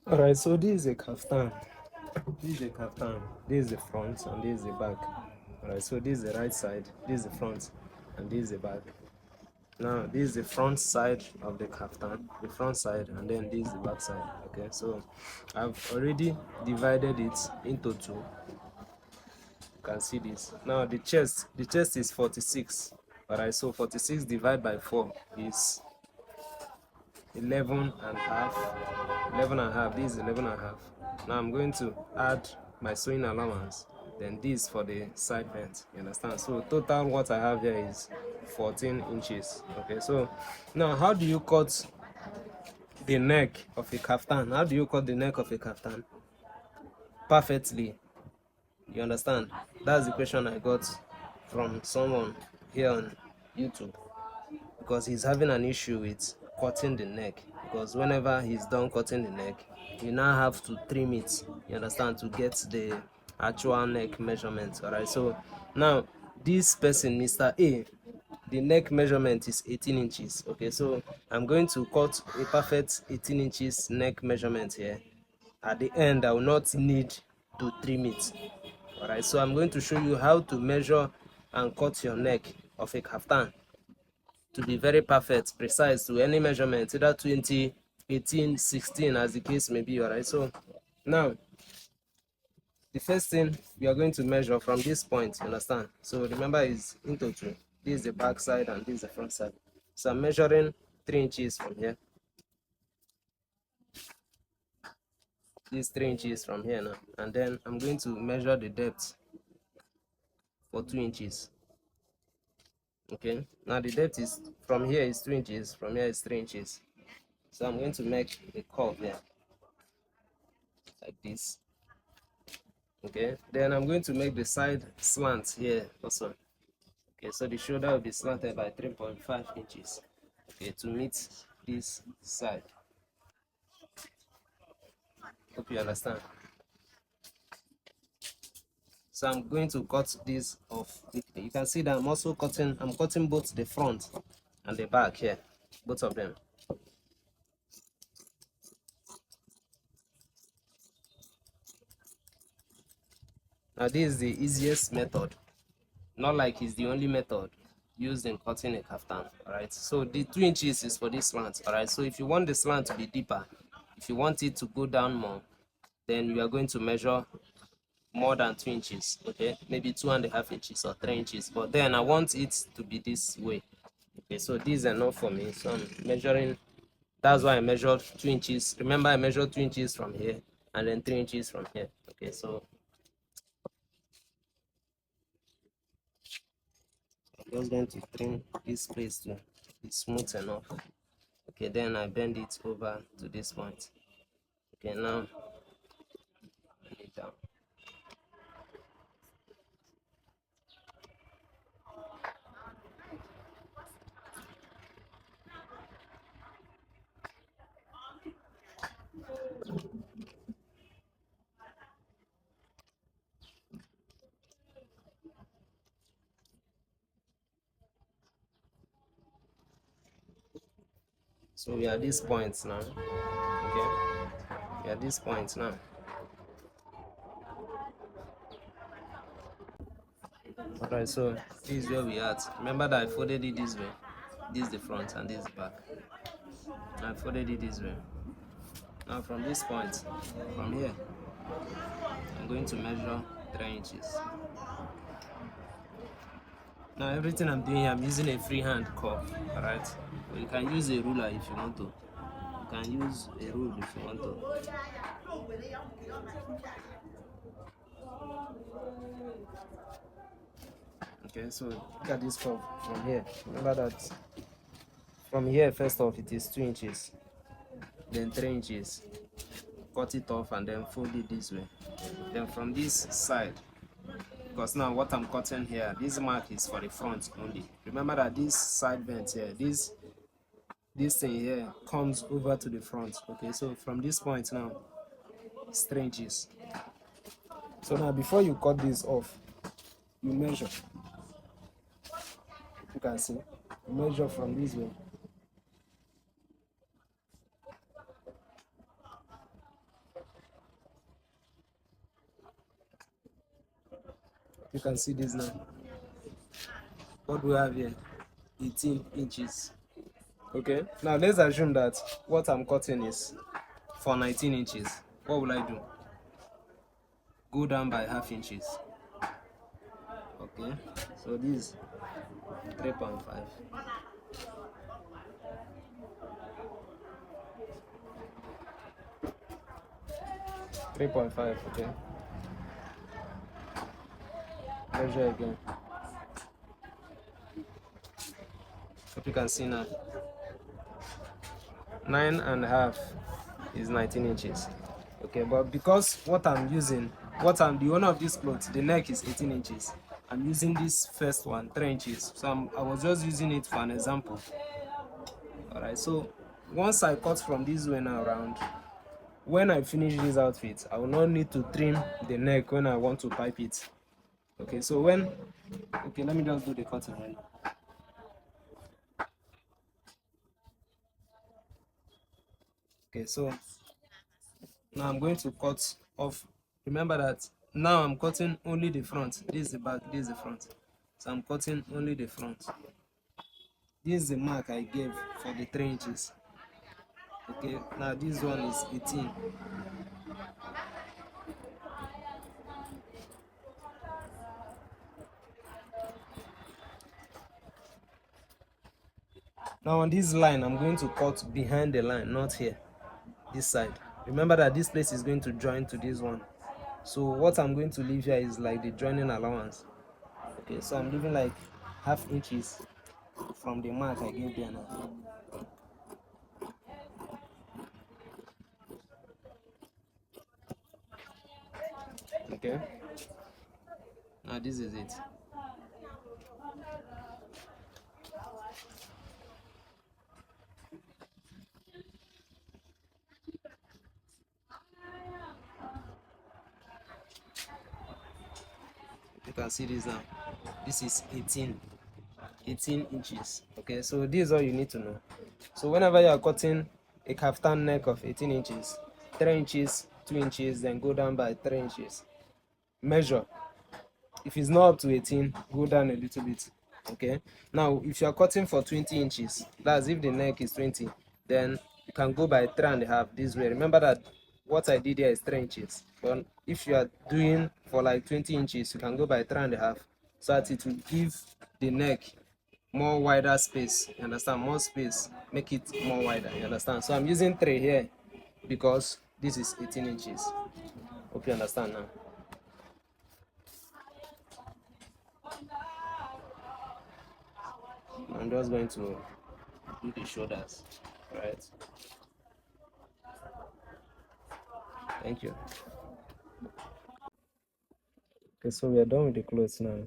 Alright, so this is a kaftan. This is a kaftan. This is the front and this is the back. Alright, so this is the right side, this is the front, and this is the back. Now this is the front side of the kaftan, the front side, and then this is the back side. Okay, so I've already divided it into two. You can see this. Now the chest is 46. Alright, so 46 divided by 4 is 11 and a half. 11 and a half. This is 11 and a half. Now I'm going to add my sewing allowance, then this for the side vent. You understand? So total what I have here is 14 inches. Okay, so now how do you cut the neck of a kaftan? How do you cut the neck of a kaftan perfectly? You understand? That's the question I got from someone here on YouTube, because he's having an issue with cutting the neck, because whenever he's done cutting the neck, you now have to trim it, you understand, to get the actual neck measurement. All right, so now this person, Mr. A, the neck measurement is 18 inches. Okay, so I'm going to cut a perfect 18 inches neck measurement here. At the end, I will not need to trim it. All right, so I'm going to show you how to measure and cut your neck of a kaftan to be very perfect, precise to any measurement, either 20, 18, 16, as the case may be. All right, so now the first thing we are going to measure from this point, you understand? So remember, is into two. This is the back side and this is the front side. So I'm measuring 3 inches from here. This 3 inches from here now, and then I'm going to measure the depth for 2 inches. Okay, now the depth is from here is 2 inches, from here is 3 inches. So I'm going to make a curve here like this. Okay, then I'm going to make the side slant here also. Okay, so the shoulder will be slanted by 3.5 inches, okay, to meet this side. Hope you understand. So I'm going to cut this off. You can see that I'm also cutting, I'm cutting both the front and the back here, both of them. Now this is the easiest method, not like it's the only method used in cutting a kaftan. All right, so the 2 inches is for this slant. All right, so if you want the slant to be deeper, if you want it to go down more, then you are going to measure more than 2 inches. Okay, maybe 2.5 inches or 3 inches, but then I want it to be this way. Okay, so this is enough for me, so I'm measuring. That's why I measured 2 inches. Remember, I measured 2 inches from here and then 3 inches from here. Okay, so I'm just going to trim this place to be smooth enough. Okay, then I bend it over to this point. Okay, now bend it down. So we are at this point now. Okay, we are at this point now. Alright, so this is where we are at. Remember that I folded it this way. This is the front and this is the back. I folded it this way. Now from this point, from here, I'm going to measure 3 inches. Now everything I'm doing, I'm using a freehand curve. Alright, but you can use a ruler if you want to. You can use a rule if you want to. Okay, so look at this curve from here. Remember that from here, first off, it is 2 inches, then 3 inches. Cut it off and then fold it this way. Then from this side, because now what I'm cutting here, this mark is for the front only. Remember that this side vent here, this thing here comes over to the front. Okay, so from this point now, it's 3 inches. So now before you cut this off, you measure. You can see, you measure from this way. You can see this now. What do we have here? 18 inches. Okay, now let's assume that what I'm cutting is for 19 inches. What will I do? Go down by half inches. Okay, so this 3.5. 3.5, okay. Measure again. Hope you can see now. 9.5 is 19 inches. Okay, but because what I'm using, the owner of this cloth, the neck is 18 inches. I'm using this first one, 3 inches. So I was just using it for an example. Alright, so once I cut from this way now around, when I finish this outfit, I will not need to trim the neck when I want to pipe it. Okay, so okay, let me just do the cutting right now. Okay, so now I'm going to cut off. Remember that now I'm cutting only the front. This is the back, this is the front. So I'm cutting only the front. This is the mark I gave for the 3 inches. Okay, now this one is 18. Now on this line, I'm going to cut behind the line, not here, this side. Remember that this place is going to join to this one. So what I'm going to leave here is like the joining allowance. Okay, so I'm leaving like half inches from the mark I gave there now. Okay, now this is it. You can see this now. This is 18 inches. Okay, so this is all you need to know. So whenever you are cutting a kaftan neck of 18 inches, 3 inches, 2 inches, then go down by 3 inches. Measure. If it's not up to 18, go down a little bit. Okay, now if you are cutting for 20 inches, that's if the neck is 20, then you can go by 3.5 this way. Remember that what I did here is 3 inches, but if you are doing for like 20 inches, you can go by 3.5, so that it will give the neck more wider space. You understand? More space, make it more wider. You understand? So I'm using 3 here because this is 18 inches. Hope you understand now. I'm just going to do the shoulders, right? Thank you. Okay, so we are done with the clothes now.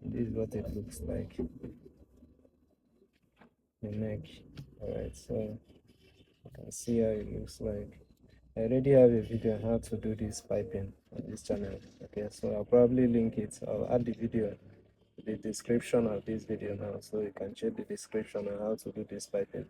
This is what it looks like. The neck. Alright, so you can see how it looks like. I already have a video on how to do this piping on this channel. Okay, so I'll probably link it. I'll add the video in the description of this video now, so you can check the description on how to do this piping.